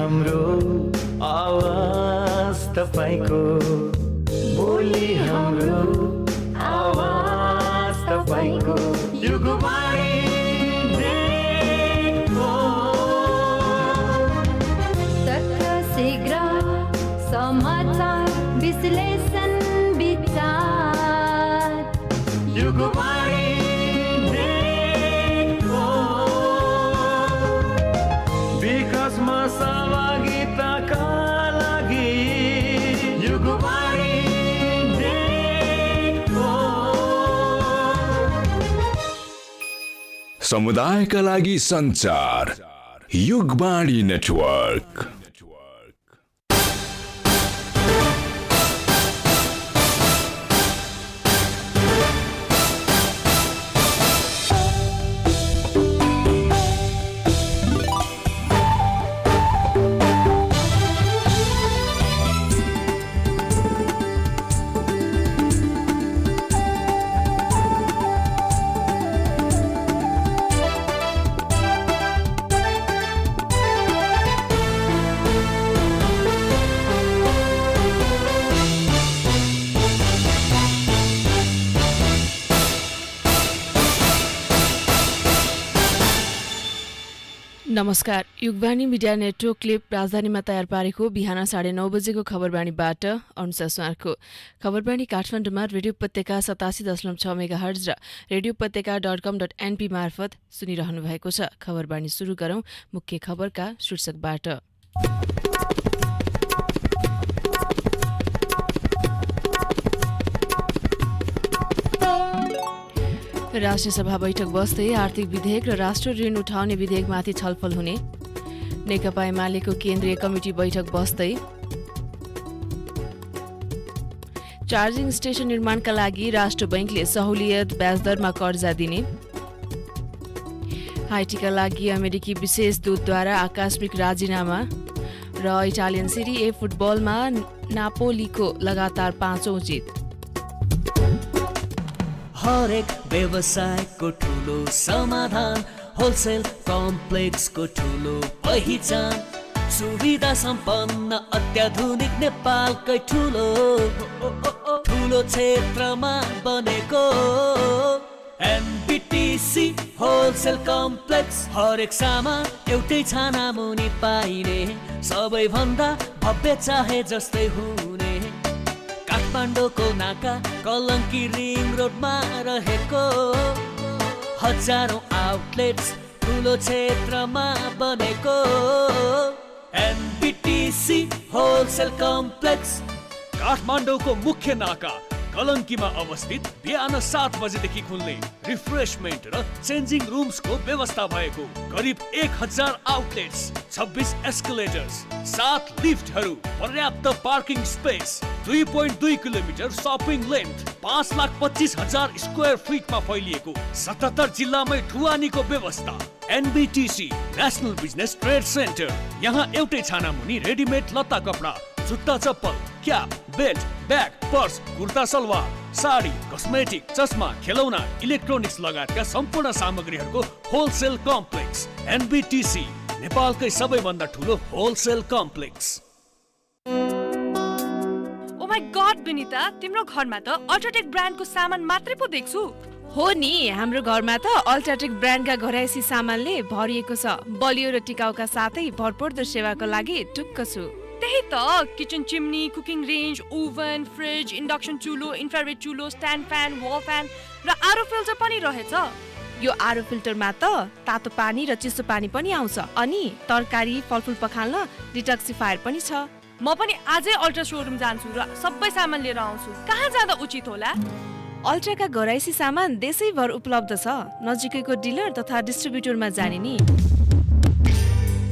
हाम्रो आवाज तपाईको, बोली हाम्रो आवाज तपाईको, युगवाणी नेटवर्क। तथ्य शीघ्र समाचार विश्लेषण विचार, युगवाणी नेटवर्क। विकासमा सहभागिताका लागि युगवाणी नेटवर्क। समुदायका लागि सञ्चार, युगवाणी नेटवर्क। नमस्कार। युगवाणी मिडिया नेटवर्कले राजधानीमा तयार पारेको बिहान 9:30 बजेको खबरवाणीबाट अनुसा सुनारको। खबरवाणी काठमाडौँमा रेडियो उपत्यका 87.6 मेगाहर्ज र रेडियो उपत्यका .com.np मार्फत सुनिरहनु भएको छ। खबरवाणी सुरु गरौं मुख्य खबरका शीर्षकबाट। राष्ट्रिय सभा बैठक बस्दै आर्थिक विधेयक र राष्ट्र ऋण उठाउने विधेयकमाथि छलफल हुने। नेकपा एमालेको केन्द्रीय कमिटी बैठक बस्दै चार्जिङ स्टेशन निर्माणका लागि राष्ट्र बैंकले सहुलियत ब्याजदरमा कर्जा दिने। हाइटीका लागि अमेरिकी विशेष दूतद्वारा आकस्मिक राजीनामा र इटालियन सिरी ए फुटबलमा नापोलीको लगातार 5औं जित। हरेक व्यवसायको ठुलो समाधान, होलसेल कम्प्लेक्सको ठुलो पहिचान, सुविधा सम्पन्न अत्याधुनिक नेपालकै ठुलो क्षेत्रमा बनेको एनबिटिसी होलसेल कम्प्लेक्स। हरेक सामान एउटै छाना मुनि पाइने, सबैभन्दा भव्य चाहे जस्तै हुने। काठमाडौँको नाका कलङ्की रिङ रोडमा रहेको हजारौं आउटलेट्स, ठुलो क्षेत्रमा बनेको एनबिटिसी होलसेल कम्प्लेक्स। काठमाडौँको मुख्य नाका कलङ्कीमा अवस्थित बिहान 7 बजेदेखि खुल्ने रिफ्रेशमेन्ट र चेन्जिङ रुम्सको व्यवस्था भएको करिब 1000 आउटलेट्स, 26 एस्केलेटर्स, 7 लिफ्टहरू, पर्याप्त parking space, 2.2 kilometre shopping length, 5,25,000 square फिटमा फैलिएको 77 जिल्लामै ढुवानीको व्यवस्था। NBTC national business trade centre. यहाँ एउटै छाना मुनि रेडिमेड लत्ता कपडा, जुत्ता चप्पल, cap, belt, bag, purse, kurta salwar, sari, cosmetic, चस्मा, खेलौना, इलेक्ट्रोनिक्स लगायतका सम्पूर्ण सामग्रीहरूको होलसेल कम्प्लेक्स। एनबिटिसी नेपालकै सबैभन्दा ठुलो wholesale complex. Oh my god Vinita, तिम्रो घरमा त अल्ट्राटेक ब्रान्डको सामान मात्रै पो देख्छु। हो नि, हाम्रो घरमा त अल्ट्राटेक ब्रान्डका घरायसी सामानले भरिएको छ। बलियो र टिकाउका साथै भरपर्दो सेवाको लागि ढुक्क छु। त्यही त, kitchen chimney, cooking range, oven, fridge, induction चुलो, इन्फ्रारेड चुलो, स्ट्यान्ड फ्यान, वल फ्यान र आरो फिल्टर पनि रहेछ। यो आरो फिल्टरमा त तातो पानी र चिसो पानी पनि आउँछ, अनि तरकारी फलफुल पखाल्न डिटक्सिफायर पनि छ। म पनि आजै अल्ट्रा सोरुम जान्छु र सबै सामान लिएर आउँछु। कहाँ जाँदा उचित होला? अल्ट्राका घरायसी सामान देशैभर उपलब्ध छ। नजिकैको डिलर तथा डिस्ट्रिब्युटरमा जाने नि।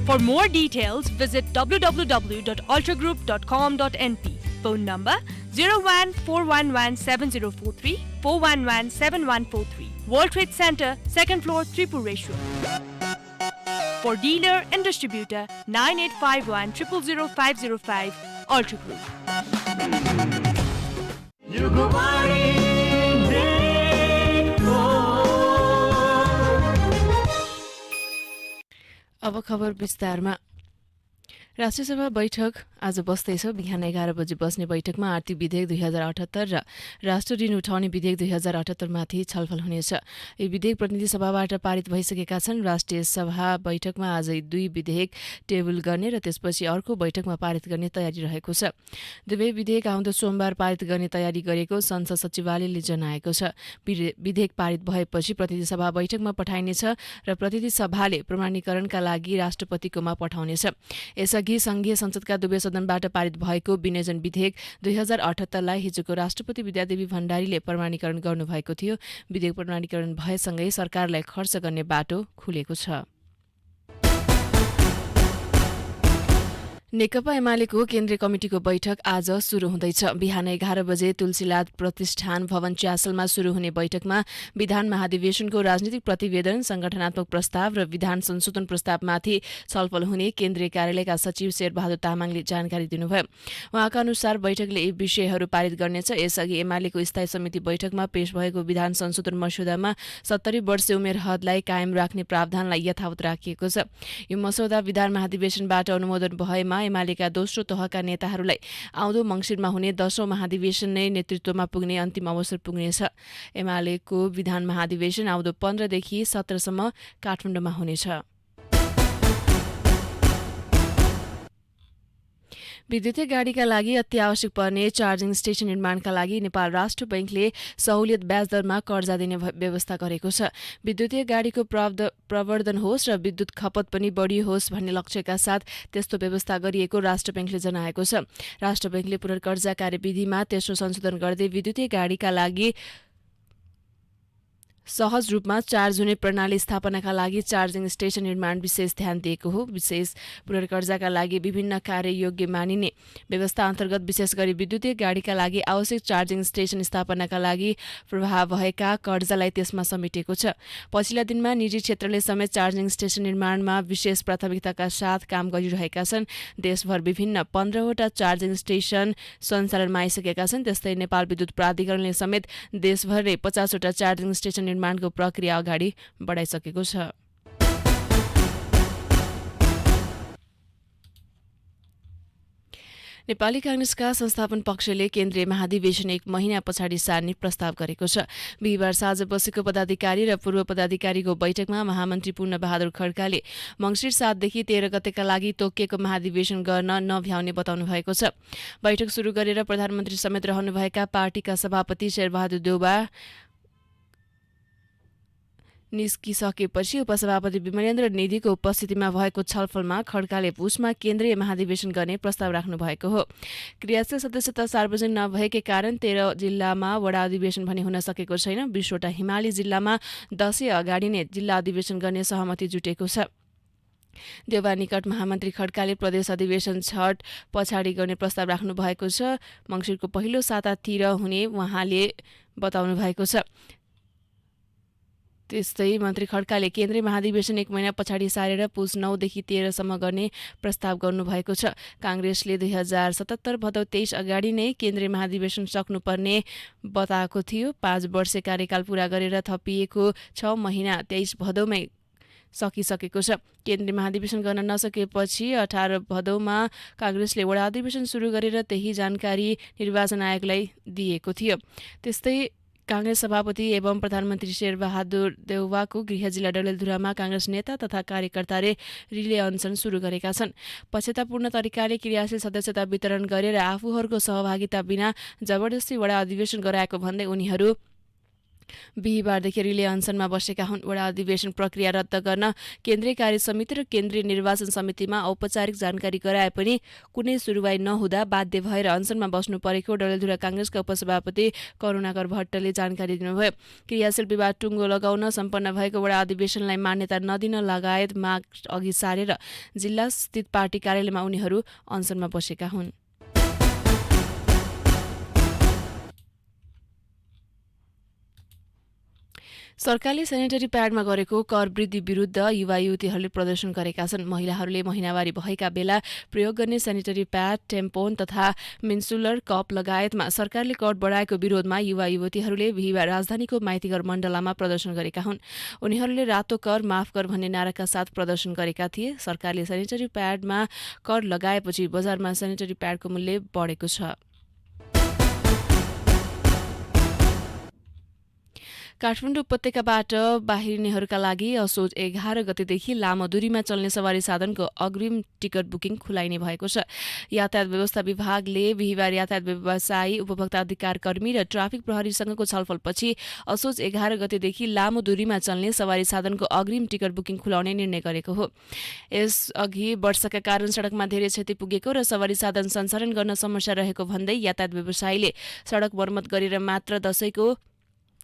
For more details, visit www.ultragroup.com.np. Phone number 01-411-7043, 411-7143. World Trade Center, 2nd floor, Tripureshwar. For dealer and distributor, 9851-00505, Ultra Group. अब खबर विस्तारमा। राष्ट्रिय सभा बैठक आज बस्दैछ। बिहान 11 बजे बस्ने बैठकमा आर्थिक विधेयक 2078 र राष्ट्र ऋण उठाउने विधेयक 2078 माथि छलफल हुनेछ। यी विधेयक प्रतिनिधि सभाबाट पारित भइसकेका छन्। राष्ट्रिय सभा बैठकमा आज 2 विधेयक टेबल गर्ने र त्यसपछि अर्को बैठकमा पारित गर्ने तयारी रहेको छ। दुवै विधेयक आउँदो सोमबार पारित गर्ने तयारी गरेको संसद सचिवालयले जनाएको छ। विधेयक पारित भएपछि प्रतिनिधि सभा बैठकमा पठाइनेछ र प्रतिनिधि सभाले प्रमाणीकरणका लागि राष्ट्रपतिकोमा पठाउनेछ। यसअघि संघीय संसदका दुवै सदनबाट पारित भएको विनियोजन विधेयक 2078लाई हिजोको राष्ट्रपति विद्यादेवी भण्डारीले प्रमाणीकरण गर्नुभएको थियो। विधेयक प्रमाणीकरण भएसँगै सरकारलाई खर्च गर्ने बाटो खुलेको छ। नेकपा एमालेको केन्द्रीय कमिटिको बैठक आज सुरु हुँदैछ। बिहान 11 बजे तुलसीलाल प्रतिष्ठान भवन च्यासलमा सुरु हुने बैठकमा विधान महाधिवेशनको राजनीतिक प्रतिवेदन, संगठनात्मक प्रस्ताव र विधान संशोधन प्रस्तावमाथि छलफल हुने केन्द्रीय कार्यालयका सचिव शेरबहादुर तामाङले जानकारी दिनुभयो। उहाँका अनुसार बैठकले यी विषयहरू पारित गर्नेछ। यसअघि एमालेको स्थायी समिति बैठकमा पेश भएको विधान संशोधन मस्यौदामा 70 वर्ष उमेर हदलाई कायम राख्ने प्रावधानलाई यथावत राखिएको छ। यो मस्यौदा विधान महाधिवेशनबाट अनुमोदन भएमा एमालेका दोस्रो तहका नेताहरूलाई आउँदो मङ्सिरमा हुने 10औं महाधिवेशन नै नेतृत्वमा पुग्ने अन्तिम अवसर पुग्नेछ। एमालेको विधान महाधिवेशन आउँदो 15 देखि 17 सम्म काठमाडौँमा हुनेछ। विद्युतीय गाडीका लागि अति आवश्यक पर्ने चार्जिङ स्टेशन निर्माणका लागि नेपाल राष्ट्र बैंकले सहुलियत ब्याज दरमा कर्जा दिने व्यवस्था गरेको छ। विद्युतीय गाडीको प्रवर्धन होस् र विद्युत खपत पनि बढी होस् भन्ने लक्ष्यका साथ त्यस्तो व्यवस्था गरिएको राष्ट्र बैंकले जनाएको छ। राष्ट्र बैंकले पुनर्कर्जा कार्यविधिमा तेस्रो संशोधन गर्दै विद्युतीय गाडीका लागि सहज रूपमा चार्ज हुने प्रणाली स्थापनाका लागि चार्जिङ स्टेशन निर्माण विशेष ध्यान दिएको हो। विशेष पुनर्कर्जाका लागि विभिन्न कार्ययोग्य मानिने व्यवस्था अन्तर्गत विशेष गरी विद्युतीय गाडीका लागि आवश्यक चार्जिङ स्टेशन स्थापनाका लागि प्रभाव भएका कर्जालाई त्यसमा समेटेको छ। पछिल्ला दिनमा निजी क्षेत्रले समेत चार्जिङ स्टेशन निर्माणमा विशेष प्राथमिकताका साथ काम गरिरहेका छन्। देशभर विभिन्न 15वटा चार्जिङ स्टेशन सञ्चालनमा आइसकेका छन्। त्यस्तै नेपाल विद्युत प्राधिकरणले समेत देशभरै 50वटा चार्जिङ स्टेशन निर्माणको प्रक्रिया अगाडि बढाइसकेको छ। नेपाली कांग्रेसका संस्थापन पक्षले केन्द्रीय महाधिवेशन 1 महिना पछाडि सार्ने प्रस्ताव गरेको छ। बिहिबार साँझ बसेको पदाधिकारी र पूर्व पदाधिकारीको बैठकमा महामन्त्री पूर्णबहादुर खड्काले मङ्सिर 7 देखि 13 गतेका लागि तोकिएको महाधिवेशन गर्न नभ्याउने बताउनु भएको छ। बैठक सुरु गरेर प्रधानमन्त्री समेत रहनुभएका पार्टीका सभापति शेरबहादुर देउवा निस्किसकेपछि उपसभापति विमलेन्द्र निधिको उपस्थितिमा भएको छलफलमा खड्काले पुसमा केन्द्रीय महाधिवेशन गर्ने प्रस्ताव राख्नु भएको हो। क्रियाशील सदस्यता सार्वजनिक नभएकै कारण 13 जिल्लामा वडा अधिवेशन भने हुन सकेको छैन। 20वटा हिमाली जिल्लामा 10 अगाडि नै जिल्ला अधिवेशन गर्ने सहमति जुटेको छ। देउवा निकट महामन्त्री खड्काले प्रदेश अधिवेशन छठ पछाडि गर्ने प्रस्ताव राख्नु भएको छ। मङ्सिरको पहिलो सातातिर हुने उहाँले बताउनु भएको छ। त्यस्तै मन्त्री खड्काले केन्द्रीय महाधिवेशन 1 महिना पछाडि सारेर पुस 9 देखि 13 सम्म गर्ने प्रस्ताव गर्नुभएको छ। कांग्रेसले 2077 भदौ 23 अगाडि नै केन्द्रीय महाधिवेशन सक्नुपर्ने बताएको थियो। 5 वर्ष कार्यकाल पूरा गरेर थपिएको 6 महिना 23 भदौमै सकिसकेको छ। केन्द्रीय महाधिवेशन गर्न नसकेपछि 18 भदौमा कांग्रेसले वडा अधिवेशन सुरु गरेर त्यही जानकारी निर्वाचन आयोगलाई दिएको थियो। त्यस्तै कांग्रेस सभापति एवं प्रधानमन्त्री शेरबहादुर देउवाको गृह जिल्ला डडेलधुरामा कांग्रेस नेता तथा कार्यकर्ताले रिले अनसन सुरु गरेका छन्। पश्चातापूर्ण तरिकाले क्रियाशील सदस्यता वितरण गरेर आफूहरूको सहभागिता बिना जबरजस्ती वडा अधिवेशन गराएको भन्दै उनीहरू बिहिबारदेखि रिले अनसनमा बसेका हुन्। वडा अधिवेशन प्रक्रिया रद्द गर्न केन्द्रीय कार्य समिति र केन्द्रीय निर्वाचन समितिमा औपचारिक जानकारी गराए पनि कुनै सुरुवाई नहुँदा बाध्य भएर अनसनमा बस्नु परेको डडेलधुरा कांग्रेसका उपसभापति करुणाकर भट्टले जानकारी दिनुभयो। क्रियाशील विवाद टुङ्गो लगाउन सम्पन्न भएको वडा अधिवेशनलाई मान्यता नदिन लगायत माग अघि सारेर जिल्ला स्थित पार्टी कार्यालयमा उनीहरू अनसनमा बसेका हुन्। सरकारले सेनिटरी प्याडमा गरेको कर वृद्धि विरुद्ध युवा युवतीहरूले प्रदर्शन गरेका छन्। महिलाहरूले महिनावारी भएका बेला प्रयोग गर्ने सेनिटरी प्याड, टेम्पोन तथा मिन्सुलर कप लगायतमा सरकारले कर बढाएको विरोधमा युवा युवतीहरूले बिहिबार राजधानीको माइतीघर मण्डलामा प्रदर्शन गरेका हुन्। उनीहरूले रातो कर माफ कर भन्ने नाराका साथ प्रदर्शन गरेका थिए। सरकारले सेनिटरी प्याडमा कर लगाएपछि बजारमा सेनिटरी प्याडको मूल्य बढेको छ। काठमाडौँ उपत्यकाबाट बाहिरिनेहरूका लागि असोज 11 गतेदेखि लामो दूरीमा चल्ने सवारी साधनको अग्रिम टिकट बुकिङ खुलाइने भएको छ। यातायात व्यवस्था विभागले बिहिबार यातायात व्यवसायी, उपभोक्ता अधिकार कर्मी र ट्राफिक प्रहरीसँगको छलफलपछि असोज 11 गतेदेखि लामो दूरीमा चल्ने सवारी साधनको अग्रिम टिकट बुकिङ खुलाउने निर्णय गरेको हो। यसअघि वर्षाका कारण सडकमा धेरै क्षति पुगेको र सवारी साधन सञ्चालन गर्न समस्या रहेको भन्दै यातायात व्यवसायीले सडक मर्मत गरेर मात्र दशैंको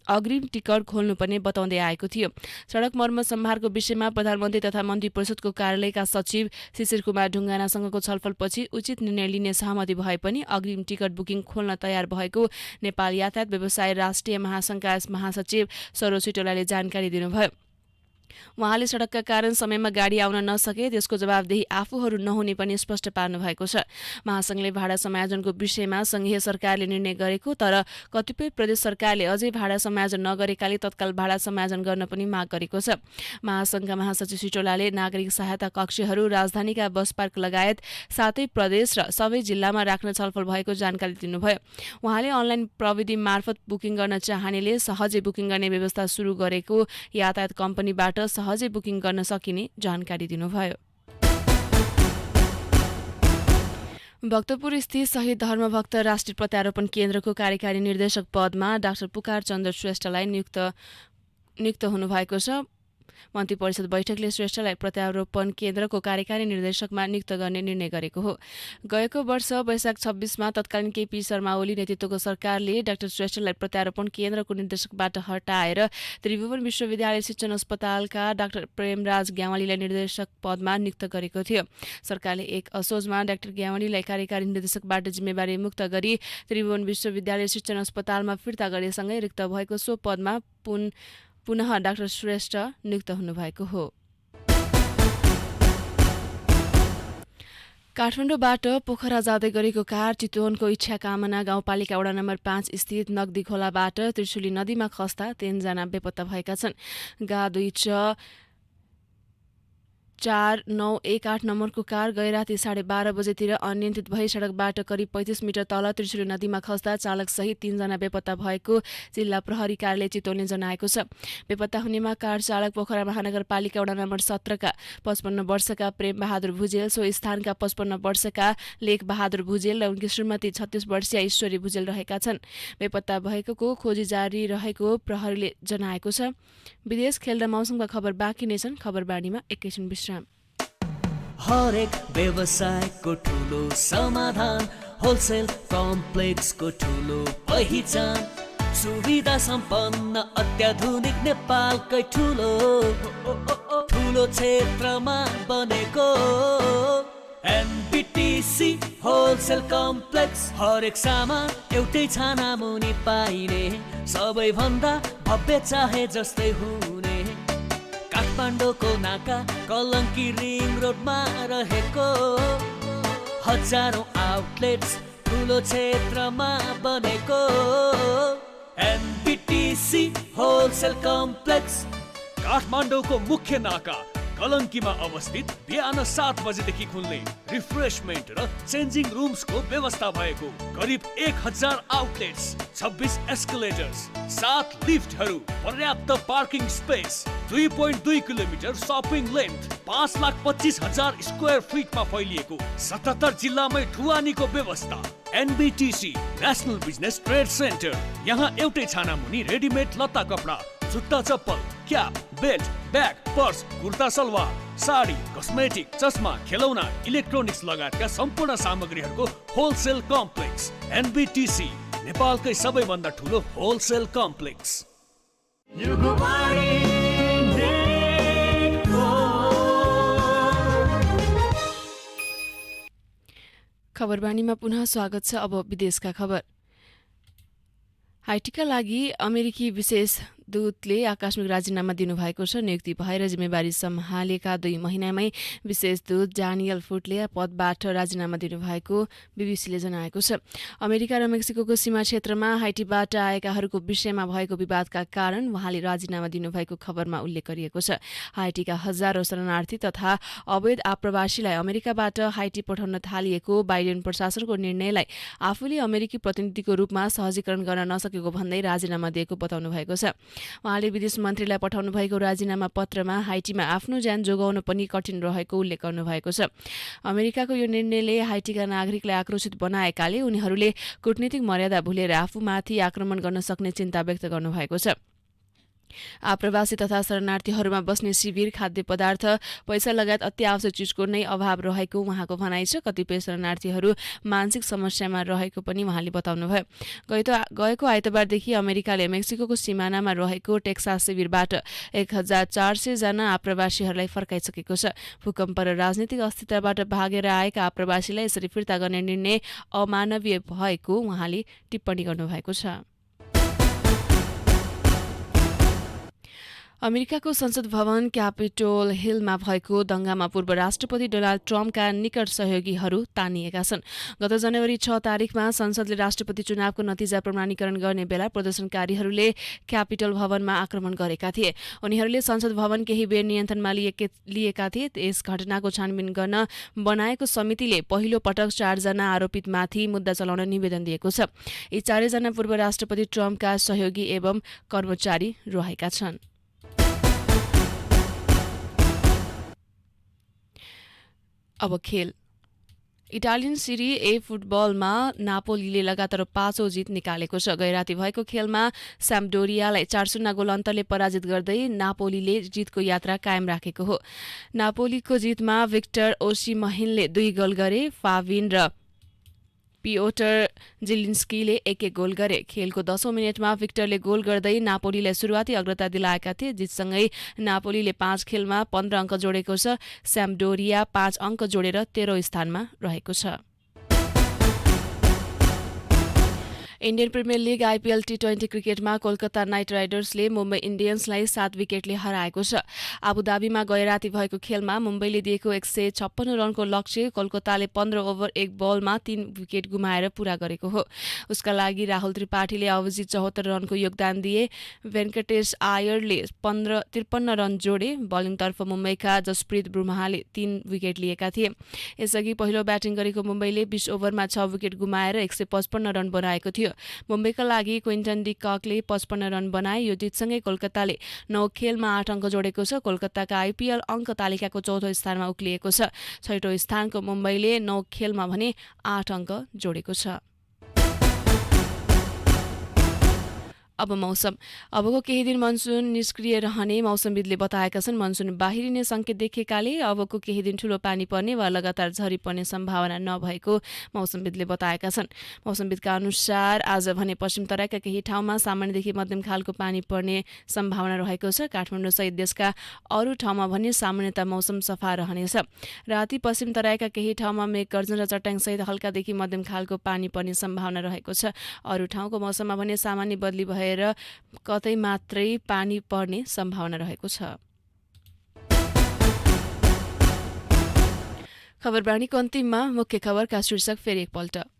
अग्रिम टिकट खोल्नुपर्ने बताउँदै आएको थियो। सडक मर्मत सम्भारको विषयमा प्रधानमन्त्री तथा मन्त्री परिषदको कार्यालयका सचिव शिशिर कुमार ढुङ्गानासँगको छलफलपछि उचित निर्णय लिने सहमति भए पनि अग्रिम टिकट बुकिङ खोल्न तयार भएको नेपाल यातायात व्यवसाय राष्ट्रिय महासङ्घका महासचिव सरोज सिटोलाले जानकारी दिनुभयो। उहाँले सडकका कारण समयमा गाडी आउन नसके त्यसको जवाबदेही आफूहरू नहुने पनि स्पष्ट पार्नु भएको छ। महासङ्घले भाडा समायोजनको विषयमा सङ्घीय सरकारले निर्णय गरेको तर कतिपय प्रदेश सरकारले अझै भाडा समायोजन नगरेकाले तत्काल भाडा समायोजन गर्न पनि माग गरेको छ। महासङ्घका महासचिव सिटोलाले नागरिक सहायता कक्षहरू, राजधानीका बस पार्क लगायत 7 प्रदेश र सबै जिल्लामा राख्न छलफल भएको जानकारी दिनुभयो। उहाँले अनलाइन प्रविधि मार्फत बुकिङ गर्न चाहनेले सहजै बुकिङ गर्ने व्यवस्था सुरु गरेको यातायात कम्पनीबाट सहजै बुकिङ गर्न सकिने जानकारी दिनुभयो। भक्तपुर स्थित शहीद धर्मभक्त राष्ट्रिय प्रत्यारोपण केन्द्रको कार्यकारी निर्देशक पदमा डाक्टर पुकार चन्द्र श्रेष्ठलाई नियुक्त हुनुभएको छ। मन्त्री परिषद बैठकले श्रेष्ठलाई प्रत्यारोपण केन्द्रको कार्यकारी निर्देशकमा नियुक्त गर्ने निर्णय गरेको हो। गएको वर्ष वैशाख 26मा तत्कालीन केपी शर्मा ओली नेतृत्वको सरकारले डाक्टर श्रेष्ठलाई प्रत्यारोपण केन्द्रको निर्देशकबाट हटाएर त्रिभुवन विश्वविद्यालय शिक्षण अस्पतालका डाक्टर प्रेमराज ग्यावालीलाई निर्देशक पदमा नियुक्त गरेको थियो। सरकारले 1 असोजमा डाक्टर ग्यावालीलाई कार्यकारी निर्देशकबाट जिम्मेवारी मुक्त गरी त्रिभुवन विश्वविद्यालय शिक्षण अस्पतालमा फिर्ता गरेसँगै रिक्त भएको सो पदमा पुनः डाक्टर श्रेष्ठ नियुक्त हुनुभएको हो। काठमाडौँबाट पोखरा जाँदै गरेको कार चितवनको इच्छा कामना गाउँपालिका वडा नम्बर 5 स्थित नगदी खोलाबाट त्रिशुली नदीमा खस्दा 3 जना बेपत्ता भएका छन्। गा 2918 नम्बरको कार गैराती 12:30 बजेतिर अनियन्त्रित भई सडकबाट करिब 35 मिटर तल त्रिशुली नदीमा खस्दा चालक सहित 3 जना बेपत्ता भएको जिल्ला प्रहरी कार्यालय चितवनले जनाएको छ। बेपत्ता हुनेमा कार चालक पोखरा महानगरपालिका वडा नम्बर 17 का 55 वर्षका प्रेम बहादुर भुजेल, सो स्थानका 55 वर्षका लेख बहादुर भुजेल र उनकी श्रीमती 36 वर्षीय ईश्वरी भुजेल रहेका छन्। बेपत्ता भएकोको खोजी जारी रहेको प्रहरीले जनाएको छ। विदेश, खेल र मौसमका खबर बाँकी नै छन्। खबरबाणीमा एकैछिन विश्राम। हरेक व्यवसायको ठुलो समाधान, होलसेल कम्प्लेक्सको ठुलो पहिचान, सुविधा सम्पन्न अत्याधुनिक नेपालकै ठुलो क्षेत्रमा बनेको एनबिटिसी होलसेल कम्प्लेक्स। हरेक सामान एउटै छाना मुनि पाइने, सबैभन्दा भव्य चाहे जस्तै हुने, काठमाडौँको नाका कलङ्की रिङ रोडमा रहेको हजारौं आउटलेट्स ठुलो क्षेत्रमा बनेको एनबिटिसी होलसेल कम्प्लेक्स। काठमाडौँको मुख्य नाका कलङ्कीमा अवस्थित बिहान 7 बजेदेखि खुल्ने रिफ्रेशमेन्ट र चेन्जिङ रुम्सको व्यवस्था भएको करिब 1000 आउटलेट्स, 26 एस्केलेटर्स, 7 लिफ्टहरू, पर्याप्त parking space, 2.2 kilometre shopping length, 5,25,000 square फिटमा फैलिएको 77 जिल्लामै ढुवानीको व्यवस्था। NBTC national business trade centre. यहाँ एउटै छाना मुनि रेडिमेड लत्ता कपडा, जुत्ता चप्पल, cap, belt, bag, purse, kurta salwar, sari, cosmetic, चस्मा, खेलौना, इलेक्ट्रोनिक्स लगायतका सम्पूर्ण सामग्रीहरूको होलसेल कम्प्लेक्स। एनबिटिसी नेपालकै सबैभन्दा ठुलो होलसेल कम्प्लेक्स। खबरबानीमा पुनः स्वागत छ। अब विदेशका खबर। हाइटीका लागि अमेरिकी विशेष दूतले आकस्मिक राजीनामा दिनुभएको छ। नियुक्ति भएर जिम्मेवारी सम्हालेका 2 महिनामै विशेष दूत डानियल फुटले पदबाट राजीनामा दिनुभएको बीबीसीले जनाएको छ। अमेरिका र मेक्सिकोको सीमा क्षेत्रमा हाइटीबाट आएकाहरूको विषयमा भएको विवादका कारण उहाँले राजीनामा दिनुभएको खबरमा उल्लेख गरिएको छ। हाइटीका हजारौं शरणार्थी तथा अवैध आप्रवासीलाई अमेरिकाबाट हाइटी पठाउन थालिएको बाइडेन प्रशासनको निर्णयलाई आफूले अमेरिकी प्रतिनिधिको रूपमा सहजीकरण गर्न नसकेको भन्दै राजीनामा दिएको बताउनु भएको छ। उहाँले विदेश मन्त्रीलाई पठाउनु भएको राजीनामा पत्रमा हाइटीमा आफ्नो ज्यान जोगाउन पनि कठिन रहेको उल्लेख गर्नुभएको छ। अमेरिकाको यो निर्णयले हाइटीका नागरिकलाई आक्रोशित बनाएकाले उनीहरूले कूटनीतिक मर्यादा भुलेर आफूमाथि आक्रमण गर्न सक्ने चिन्ता व्यक्त गर्नुभएको छ। आप्रवासी तथा शरणार्थीहरूमा बस्ने शिविर, खाद्य पदार्थ, पैसा लगायत अति आवश्यक चिजको नै अभाव रहेको उहाँको भनाइ छ। कतिपय शरणार्थीहरू मानसिक समस्यामा रहेको पनि उहाँले बताउनुभयो। गएको आइतबारदेखि अमेरिकाले मेक्सिकोको सिमानामा रहेको टेक्सास शिविरबाट 1400 जना आप्रवासीहरूलाई फर्काइसकेको छ। भूकम्प र राजनीतिक अस्थिरताबाट भागेर आएका आप्रवासीलाई यसरी फिर्ता गर्ने निर्णय अमानवीय भएको उहाँले टिप्पणी गर्नुभएको छ। अमेरिकाको संसद भवन क्यापिटोल हिलमा भएको दंगामा पूर्व राष्ट्रपति डोनाल्ड ट्रम्पका निकट सहयोगीहरू तानिएका छन्। गत जनवरी 6 तारिखमा संसदले राष्ट्रपति चुनावको नतिजा प्रमाणीकरण गर्ने बेला प्रदर्शनकारीहरूले क्यापिटल भवनमा आक्रमण गरेका थिए। उनीहरूले संसद भवन केही बेर नियन्त्रणमा लिएका थिए। यस घटनाको छानबिन गर्न बनाएको समितिले पहिलो पटक 4 जना आरोपितमाथि मुद्दा चलाउन निवेदन दिएको छ। यी 4 जना पूर्व राष्ट्रपति ट्रम्पका सहयोगी एवं कर्मचारी रहेका छन्। अब खेल। इटालियन सिरी ए फुटबलमा नापोलीले लगातार 5औं जित निकालेको छ। गैराती भएको खेलमा स्याम्पडोरियालाई 4-0 गोल अन्तरले पराजित गर्दै नापोलीले जितको यात्रा कायम राखेको हो। नापोलीको जितमा विक्टर ओसिमहेनले 2 गोल गरे। फाभिन र पियोटर जिलिन्स्कीले 1-1 गोल गरे। खेलको 10औं मिनेटमा विक्टरले गोल गर्दै नापोलीलाई सुरुवाती अग्रता दिलाएका थिए। जितसँगै नापोलीले 5 खेलमा 15 अङ्क जोडेको छ। स्याम्पडोरिया 5 अङ्क जोडेर 13औं स्थानमा रहेको छ। इन्डियन प्रिमियर लिग आइपिएल टी20 क्रिकेटमा कोलकाता नाइट राइडर्सले मुम्बई इन्डियन्सलाई 7 विकेटले हराएको छ। आबुधाबीमा गैराती भएको खेलमा मुम्बईले दिएको 156 रनको लक्ष्य कोलकाताले 15 ओभर 1 बलमा 3 विकेट गुमाएर पूरा गरेको हो। उसका लागि राहुल त्रिपाठीले अभिजित 74 रनको योगदान दिए। वेंकटेश आयरले 53 रन जोडे। बलिङतर्फ मुम्बईका जसप्रीत बुमराहले 3 विकेट लिएका थिए। यसअघि पहिलो ब्याटिङ गरेको मुम्बईले 20 ओभरमा 6 विकेट गुमाएर 155 रन बनाएको थियो। मुम्बईका लागि क्विन्टन डी ककले 55 रन बनाए। यो जितसँगै कोलकाताले 9 खेलमा 8 अङ्क जोडेको छ। कोलकाताका आइपिएल अङ्क तालिकाको 4औं स्थानमा उक्लिएको छ। 6औं स्थानको मुम्बईले 9 खेलमा भने 8 अङ्क जोडेको छ। अब मौसम। अबको केही दिन मनसुन निष्क्रिय रहने मौसमविदले बताएका छन्। मनसुन बाहिरिने संकेत देखेकाले अबको केही दिन ठूलो पानी पर्ने वा लगातार झरी पर्ने सम्भावना नभएको मौसमविदले बताएका छन्। मौसमविदका अनुसार आज भने पश्चिम तराईका केही ठाउँमा सामान्यदेखि मध्यम खालको पानी पर्ने सम्भावना रहेको छ। काठमाडौँ सहित देशका अरू ठाउँमा भने सामान्यतः मौसम सफा रहनेछ। राति पश्चिम तराईका केही ठाउँमा मेघगर्जन र चट्याङ सहित हल्कादेखि मध्यम खालको पानी पर्ने सम्भावना रहेको छ। अरू ठाउँको मौसममा भने सामान्य बदली भएर कतै मात्रै पानी पर्ने सम्भावना रहेको छ। खबरबानीको अन्तिममा मुख्य खबरका शीर्षक फेरि एकपल्ट।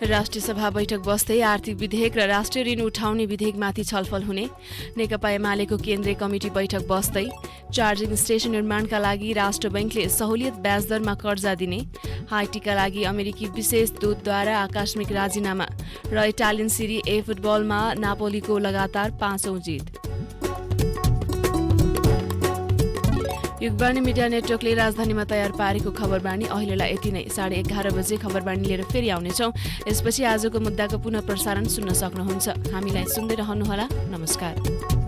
राष्ट्रिय सभा बैठक बस्दै आर्थिक विधेयक र राष्ट्रिय ऋण उठाउने विधेयकमाथि छलफल हुने। नेकपा एमालेको केन्द्रीय कमिटी बैठक बस्दै। चार्जिङ स्टेसन निर्माणका लागि राष्ट्र बैंकले सहुलियत ब्याज दरमा कर्जा दिने। हाइटीका लागि अमेरिकी विशेष दूतद्वारा आकस्मिक राजीनामा र इटालियन सिरी ए फुटबलमा नापोलीको लगातार 5औं जित। युगबाणी मिडिया नेटवर्कले राजधानीमा तयार पारेको खबरबाणी अहिलेलाई यति नै। 11:30 बजे खबरबाणी लिएर फेरि आउनेछौँ। यसपछि आजको मुद्दाको पुनः प्रसारण सुन्न सक्नुहुन्छ। हामीलाई सुन्दै रहनुहोला। नमस्कार।